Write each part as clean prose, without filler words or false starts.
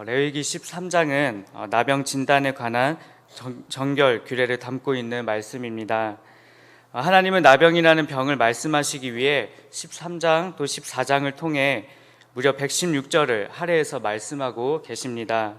레위기 13장은 나병 진단에 관한 정결 규례를 담고 있는 말씀입니다. 하나님은 나병이라는 병을 말씀하시기 위해 13장 또 14장을 통해 무려 116절을 할애해서 말씀하고 계십니다.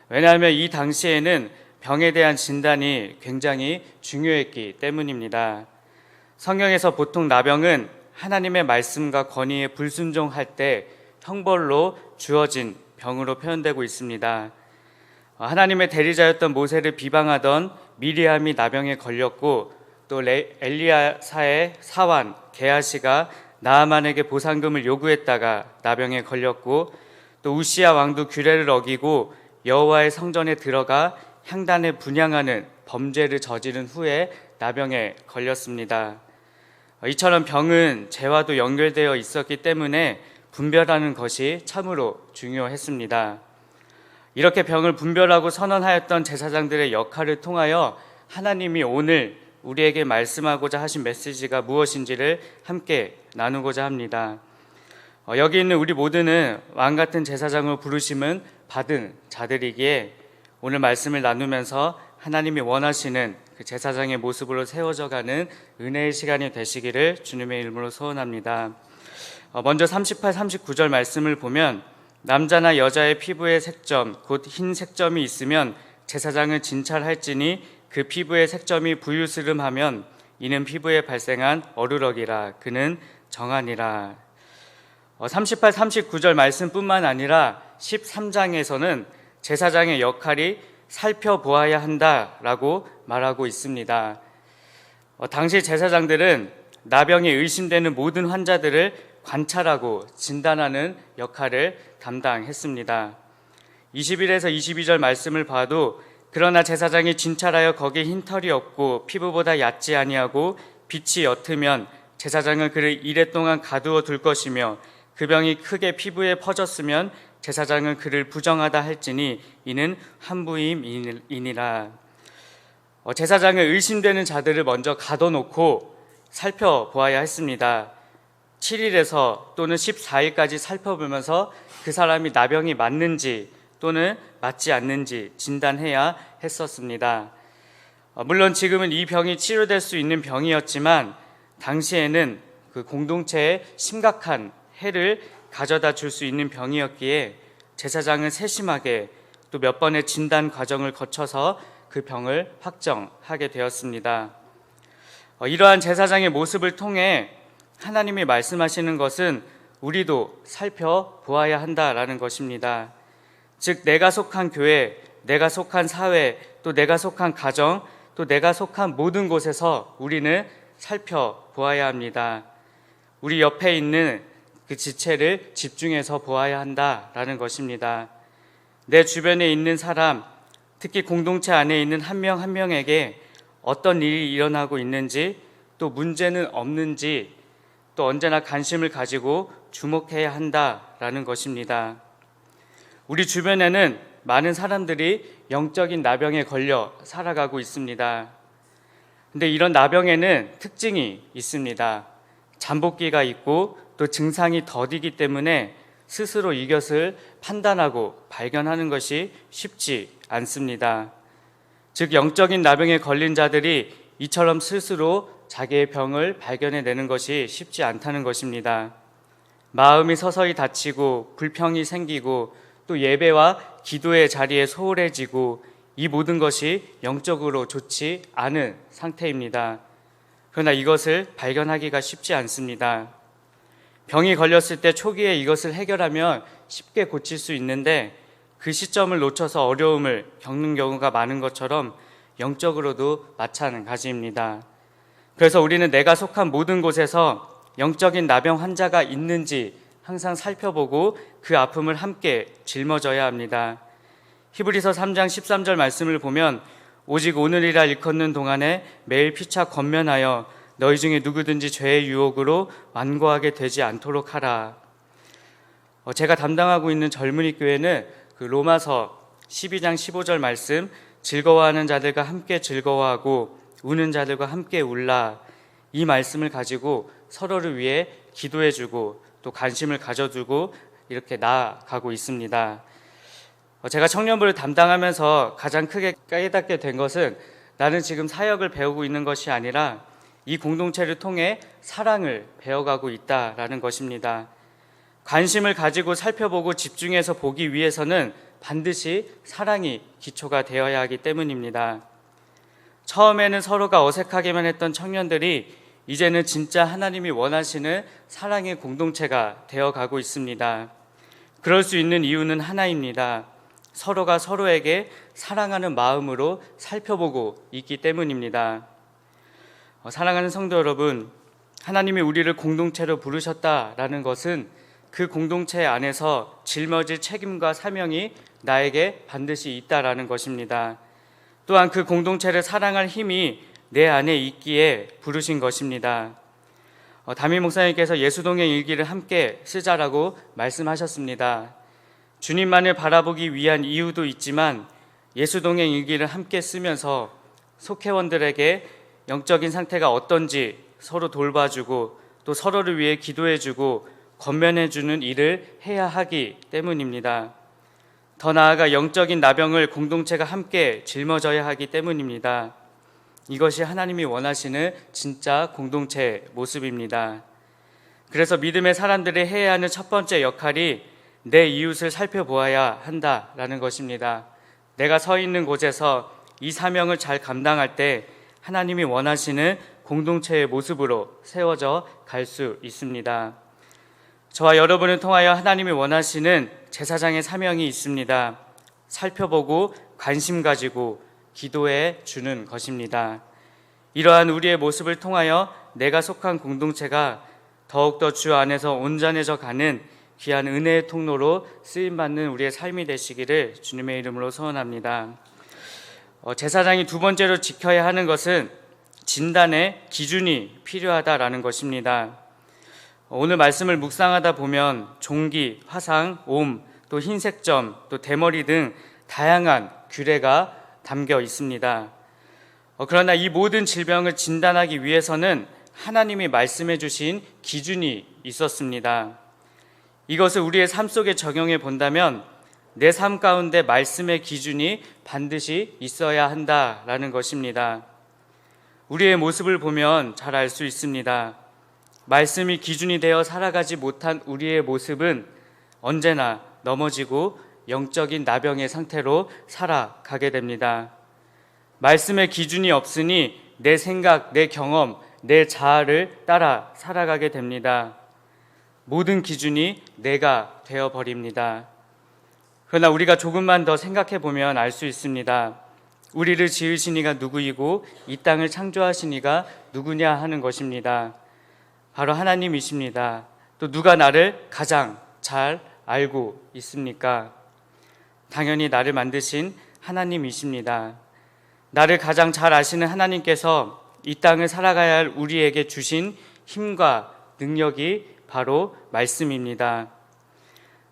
왜냐하면 이 당시에는 병에 대한 진단이 굉장히 중요했기 때문입니다. 성경에서 보통 나병은 하나님의 말씀과 권위에 불순종할 때 형벌로 주어진 병으로 표현되고 있습니다. 하나님의 대리자였던 모세를 비방하던 미리암이 나병에 걸렸고, 또 엘리야사의 사환 게하시가 나아만에게 보상금을 요구했다가 나병에 걸렸고, 또 우시야 왕도 규례를 어기고 여호와의 성전에 들어가 향단을 분향하는 범죄를 저지른 후에 나병에 걸렸습니다. 이처럼 병은 죄와도 연결되어 있었기 때문에 분별하는 것이 참으로 중요했습니다. 이렇게 병을 분별하고 선언하였던 제사장들의 역할을 통하여 하나님이 오늘 우리에게 말씀하고자 하신 메시지가 무엇인지를 함께 나누고자 합니다. 여기 있는 우리 모두는 왕같은 제사장을 부르심은 받은 자들이기에 오늘 말씀을 나누면서 하나님이 원하시는 그 제사장의 모습으로 세워져가는 은혜의 시간이 되시기를 주님의 이름으로 소원합니다. 먼저 38, 39절 말씀을 보면, 남자나 여자의 피부에 색점, 곧 흰 색점이 있으면 제사장을 진찰할지니 그 피부의 색점이 부유스름하면 이는 피부에 발생한 어루럭이라, 그는 정하니라. 38, 39절 말씀뿐만 아니라 13장에서는 제사장의 역할이 살펴보아야 한다라고 말하고 있습니다. 당시 제사장들은 나병에 의심되는 모든 환자들을 관찰하고 진단하는 역할을 담당했습니다. 21에서 22절 말씀을 봐도, 그러나 제사장이 진찰하여 거기에 흰털이 없고 피부보다 얕지 아니하고 빛이 옅으면 제사장은 그를 이레 동안 가두어 둘 것이며, 그 병이 크게 피부에 퍼졌으면 제사장은 그를 부정하다 할지니 이는 환부임이니라. 제사장은 의심되는 자들을 먼저 가둬놓고 살펴보아야 했습니다. 7일에서 또는 14일까지 살펴보면서 그 사람이 나병이 맞는지 또는 맞지 않는지 진단해야 했었습니다. 물론 지금은 이 병이 치료될 수 있는 병이었지만 당시에는 그 공동체에 심각한 해를 가져다 줄 수 있는 병이었기에 제사장은 세심하게 또 몇 번의 진단 과정을 거쳐서 그 병을 확정하게 되었습니다. 이러한 제사장의 모습을 통해 하나님이 말씀하시는 것은 우리도 살펴보아야 한다라는 것입니다. 즉, 내가 속한 교회, 내가 속한 사회, 또 내가 속한 가정, 또 내가 속한 모든 곳에서 우리는 살펴보아야 합니다. 우리 옆에 있는 그 지체를 집중해서 보아야 한다라는 것입니다. 내 주변에 있는 사람, 특히 공동체 안에 있는 한 명 한 명에게 어떤 일이 일어나고 있는지, 또 문제는 없는지, 또 언제나 관심을 가지고 주목해야 한다라는 것입니다. 우리 주변에는 많은 사람들이 영적인 나병에 걸려 살아가고 있습니다. 근데 이런 나병에는 특징이 있습니다. 잠복기가 있고 또 증상이 더디기 때문에 스스로 이것을 판단하고 발견하는 것이 쉽지 않습니다. 즉, 영적인 나병에 걸린 자들이 이처럼 스스로 자기의 병을 발견해내는 것이 쉽지 않다는 것입니다. 마음이 서서히 다치고 불평이 생기고 또 예배와 기도의 자리에 소홀해지고, 이 모든 것이 영적으로 좋지 않은 상태입니다. 그러나 이것을 발견하기가 쉽지 않습니다. 병이 걸렸을 때 초기에 이것을 해결하면 쉽게 고칠 수 있는데, 그 시점을 놓쳐서 어려움을 겪는 경우가 많은 것처럼 영적으로도 마찬가지입니다. 그래서 우리는 내가 속한 모든 곳에서 영적인 나병 환자가 있는지 항상 살펴보고 그 아픔을 함께 짊어져야 합니다. 히브리서 3장 13절 말씀을 보면, 오직 오늘이라 일컫는 동안에 매일 피차 권면하여 너희 중에 누구든지 죄의 유혹으로 완고하게 되지 않도록 하라. 제가 담당하고 있는 젊은이 교회는 그 로마서 12장 15절 말씀, 즐거워하는 자들과 함께 즐거워하고 우는 자들과 함께 울라, 이 말씀을 가지고 서로를 위해 기도해주고 또 관심을 가져주고 이렇게 나아가고 있습니다. 제가 청년부를 담당하면서 가장 크게 깨닫게 된 것은 나는 지금 사역을 배우고 있는 것이 아니라 이 공동체를 통해 사랑을 배워가고 있다라는 것입니다. 관심을 가지고 살펴보고 집중해서 보기 위해서는 반드시 사랑이 기초가 되어야 하기 때문입니다. 처음에는 서로가 어색하게만 했던 청년들이 이제는 진짜 하나님이 원하시는 사랑의 공동체가 되어가고 있습니다. 그럴 수 있는 이유는 하나입니다. 서로가 서로에게 사랑하는 마음으로 살펴보고 있기 때문입니다. 사랑하는 성도 여러분, 하나님이 우리를 공동체로 부르셨다라는 것은 그 공동체 안에서 짊어질 책임과 사명이 나에게 반드시 있다라는 것입니다. 또한 그 공동체를 사랑할 힘이 내 안에 있기에 부르신 것입니다. 담임 목사님께서 예수동행 일기를 함께 쓰자라고 말씀하셨습니다. 주님만을 바라보기 위한 이유도 있지만 예수동행 일기를 함께 쓰면서 속회원들에게 영적인 상태가 어떤지 서로 돌봐주고 또 서로를 위해 기도해주고 권면해주는 일을 해야 하기 때문입니다. 더 나아가 영적인 나병을 공동체가 함께 짊어져야 하기 때문입니다. 이것이 하나님이 원하시는 진짜 공동체의 모습입니다. 그래서 믿음의 사람들이 해야 하는 첫 번째 역할이 내 이웃을 살펴보아야 한다라는 것입니다. 내가 서 있는 곳에서 이 사명을 잘 감당할 때 하나님이 원하시는 공동체의 모습으로 세워져 갈 수 있습니다. 저와 여러분을 통하여 하나님이 원하시는 제사장의 사명이 있습니다. 살펴보고 관심 가지고 기도해 주는 것입니다. 이러한 우리의 모습을 통하여 내가 속한 공동체가 더욱더 주 안에서 온전해져 가는 귀한 은혜의 통로로 쓰임받는 우리의 삶이 되시기를 주님의 이름으로 소원합니다. 제사장이 두 번째로 지켜야 하는 것은 진단의 기준이 필요하다라는 것입니다. 오늘 말씀을 묵상하다 보면 종기, 화상, 옴, 또 흰색점, 또 대머리 등 다양한 규례가 담겨 있습니다. 그러나 이 모든 질병을 진단하기 위해서는 하나님이 말씀해 주신 기준이 있었습니다. 이것을 우리의 삶 속에 적용해 본다면 내 삶 가운데 말씀의 기준이 반드시 있어야 한다라는 것입니다. 우리의 모습을 보면 잘 알 수 있습니다. 말씀이 기준이 되어 살아가지 못한 우리의 모습은 언제나 넘어지고 영적인 나병의 상태로 살아가게 됩니다. 말씀의 기준이 없으니 내 생각, 내 경험, 내 자아를 따라 살아가게 됩니다. 모든 기준이 내가 되어버립니다. 그러나 우리가 조금만 더 생각해 보면 알 수 있습니다. 우리를 지으신 이가 누구이고 이 땅을 창조하신 이가 누구냐 하는 것입니다. 바로 하나님이십니다. 또 누가 나를 가장 잘 알고 있습니까? 당연히 나를 만드신 하나님이십니다. 나를 가장 잘 아시는 하나님께서 이 땅을 살아가야 할 우리에게 주신 힘과 능력이 바로 말씀입니다.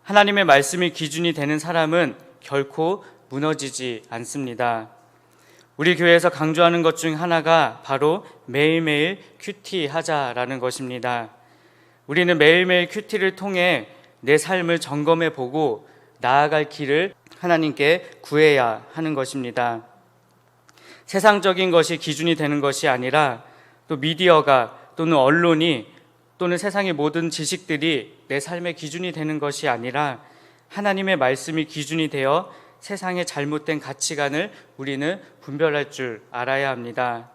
하나님의 말씀이 기준이 되는 사람은 결코 무너지지 않습니다. 우리 교회에서 강조하는 것 중 하나가 바로 매일매일 큐티 하자라는 것입니다. 우리는 매일매일 큐티를 통해 내 삶을 점검해 보고 나아갈 길을 하나님께 구해야 하는 것입니다. 세상적인 것이 기준이 되는 것이 아니라 또 미디어가 또는 언론이 또는 세상의 모든 지식들이 내 삶의 기준이 되는 것이 아니라 하나님의 말씀이 기준이 되어 세상의 잘못된 가치관을 우리는 분별할 줄 알아야 합니다.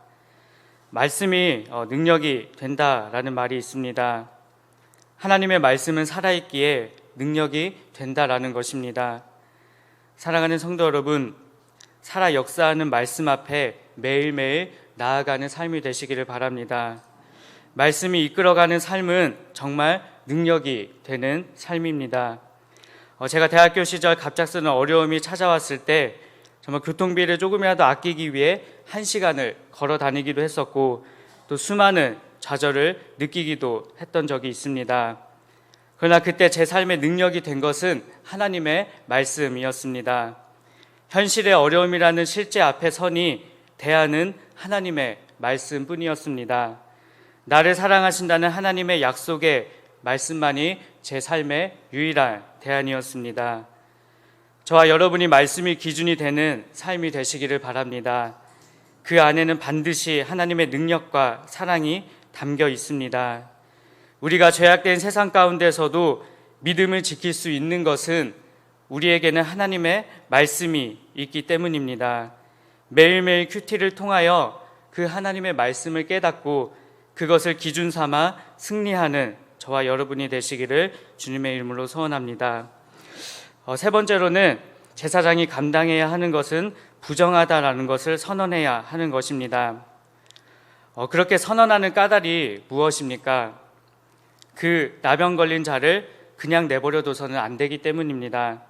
말씀이 능력이 된다라는 말이 있습니다. 하나님의 말씀은 살아있기에 능력이 된다라는 것입니다. 사랑하는 성도 여러분, 살아 역사하는 말씀 앞에 매일매일 나아가는 삶이 되시기를 바랍니다. 말씀이 이끌어가는 삶은 정말 능력이 되는 삶입니다. 제가 대학교 시절 갑작스런 어려움이 찾아왔을 때 정말 교통비를 조금이라도 아끼기 위해 1시간을 걸어 다니기도 했었고 또 수많은 좌절을 느끼기도 했던 적이 있습니다. 그러나 그때 제 삶의 능력이 된 것은 하나님의 말씀이었습니다. 현실의 어려움이라는 실제 앞에 서니 대안은 하나님의 말씀뿐이었습니다. 나를 사랑하신다는 하나님의 약속의 말씀만이 제 삶의 유일한 대안이었습니다. 저와 여러분이 말씀이 기준이 되는 삶이 되시기를 바랍니다. 그 안에는 반드시 하나님의 능력과 사랑이 담겨 있습니다. 우리가 죄악된 세상 가운데서도 믿음을 지킬 수 있는 것은 우리에게는 하나님의 말씀이 있기 때문입니다. 매일매일 큐티를 통하여 그 하나님의 말씀을 깨닫고 그것을 기준 삼아 승리하는 저와 여러분이 되시기를 주님의 이름으로 소원합니다. 세 번째로는 제사장이 감당해야 하는 것은 부정하다라는 것을 선언해야 하는 것입니다. 그렇게 선언하는 까닭이 무엇입니까? 그 나병 걸린 자를 그냥 내버려둬서는 안 되기 때문입니다.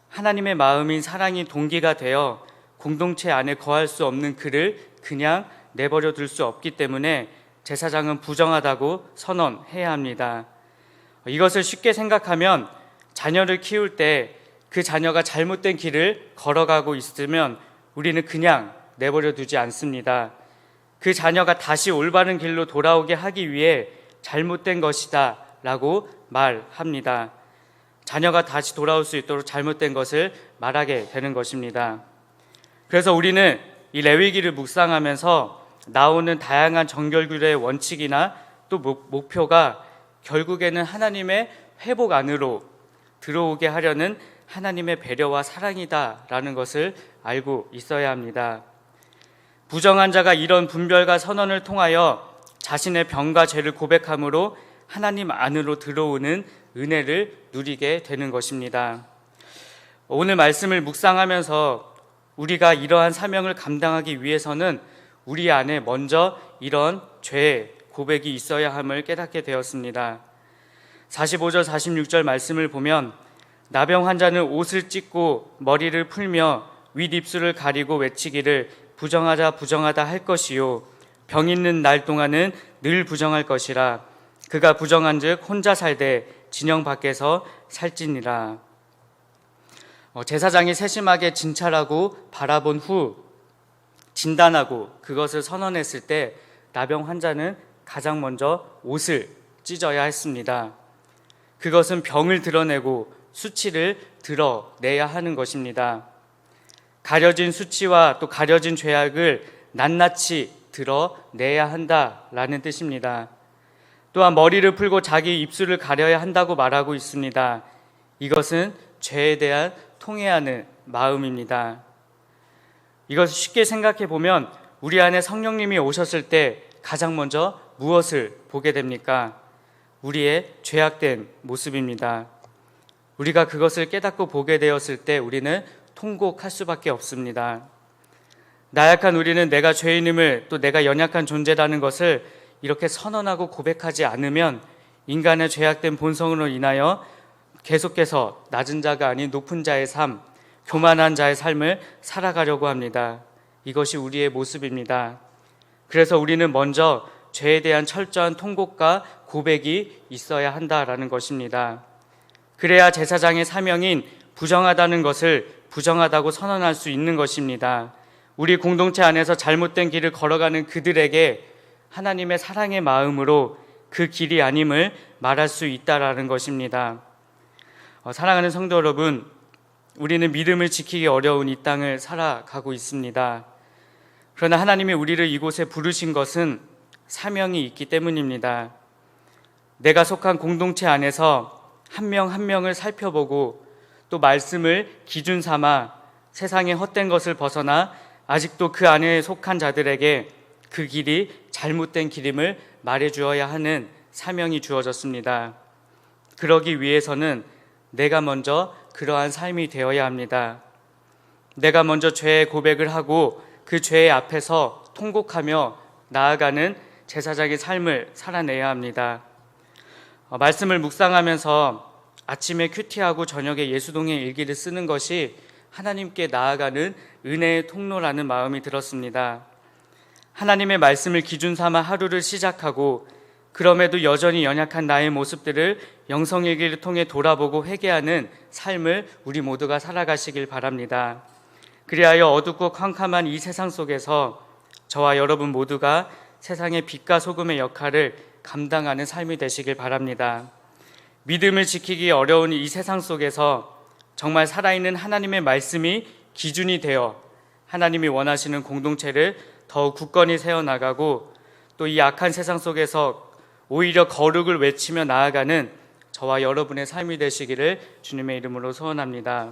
하나님의 마음인 사랑이 동기가 되어 공동체 안에 거할 수 없는 그를 그냥 내버려둘 수 없기 때문에 제사장은 부정하다고 선언해야 합니다. 이것을 쉽게 생각하면 자녀를 키울 때 그 자녀가 잘못된 길을 걸어가고 있으면 우리는 그냥 내버려두지 않습니다. 그 자녀가 다시 올바른 길로 돌아오게 하기 위해 잘못된 것이다 라고 말합니다. 자녀가 다시 돌아올 수 있도록 잘못된 것을 말하게 되는 것입니다. 그래서 우리는 이 레위기를 묵상하면서 나오는 다양한 정결규례의 원칙이나 또 목표가 결국에는 하나님의 회복 안으로 들어오게 하려는 하나님의 배려와 사랑이다라는 것을 알고 있어야 합니다. 부정한 자가 이런 분별과 선언을 통하여 자신의 병과 죄를 고백함으로 하나님 안으로 들어오는 은혜를 누리게 되는 것입니다. 오늘 말씀을 묵상하면서 우리가 이러한 사명을 감당하기 위해서는 우리 안에 먼저 이런 죄 고백이 있어야 함을 깨닫게 되었습니다. 45절 46절 말씀을 보면 나병 환자는 옷을 찢고 머리를 풀며 윗입술을 가리고 외치기를 부정하다 부정하다 할 것이요 병 있는 날 동안은 늘 부정할 것이라 그가 부정한즉 혼자 살되 진영 밖에서 살지니라. 제사장이 세심하게 진찰하고 바라본 후 진단하고 그것을 선언했을 때 나병 환자는 가장 먼저 옷을 찢어야 했습니다. 그것은 병을 드러내고 수치를 드러내야 하는 것입니다. 가려진 수치와 또 가려진 죄악을 낱낱이 드러내야 한다라는 뜻입니다. 또한 머리를 풀고 자기 입술을 가려야 한다고 말하고 있습니다. 이것은 죄에 대한 통회하는 마음입니다. 이것을 쉽게 생각해 보면 우리 안에 성령님이 오셨을 때 가장 먼저 무엇을 보게 됩니까? 우리의 죄악된 모습입니다. 우리가 그것을 깨닫고 보게 되었을 때 우리는 통곡할 수밖에 없습니다. 나약한 우리는 내가 죄인임을 또 내가 연약한 존재라는 것을 이렇게 선언하고 고백하지 않으면 인간의 죄악된 본성으로 인하여 계속해서 낮은 자가 아닌 높은 자의 삶, 교만한 자의 삶을 살아가려고 합니다. 이것이 우리의 모습입니다. 그래서 우리는 먼저 죄에 대한 철저한 통곡과 고백이 있어야 한다라는 것입니다. 그래야 제사장의 사명인 부정하다는 것을 부정하다고 선언할 수 있는 것입니다. 우리 공동체 안에서 잘못된 길을 걸어가는 그들에게 하나님의 사랑의 마음으로 그 길이 아님을 말할 수 있다라는 것입니다. 사랑하는 성도 여러분, 우리는 믿음을 지키기 어려운 이 땅을 살아가고 있습니다. 그러나 하나님이 우리를 이곳에 부르신 것은 사명이 있기 때문입니다. 내가 속한 공동체 안에서 한 명 한 명을 살펴보고 또 말씀을 기준 삼아 세상의 헛된 것을 벗어나 아직도 그 안에 속한 자들에게 그 길이 잘못된 길임을 말해주어야 하는 사명이 주어졌습니다. 그러기 위해서는 내가 먼저 그러한 삶이 되어야 합니다. 내가 먼저 죄의 고백을 하고 그 죄의 앞에서 통곡하며 나아가는 제사장의 삶을 살아내야 합니다. 말씀을 묵상하면서 아침에 큐티하고 저녁에 예수동의 일기를 쓰는 것이 하나님께 나아가는 은혜의 통로라는 마음이 들었습니다. 하나님의 말씀을 기준 삼아 하루를 시작하고 그럼에도 여전히 연약한 나의 모습들을 영성일기를 통해 돌아보고 회개하는 삶을 우리 모두가 살아가시길 바랍니다. 그리하여 어둡고 캄캄한 이 세상 속에서 저와 여러분 모두가 세상의 빛과 소금의 역할을 감당하는 삶이 되시길 바랍니다. 믿음을 지키기 어려운 이 세상 속에서 정말 살아있는 하나님의 말씀이 기준이 되어 하나님이 원하시는 공동체를 더욱 굳건히 세워나가고 또 이 악한 세상 속에서 오히려 거룩을 외치며 나아가는 저와 여러분의 삶이 되시기를 주님의 이름으로 소원합니다.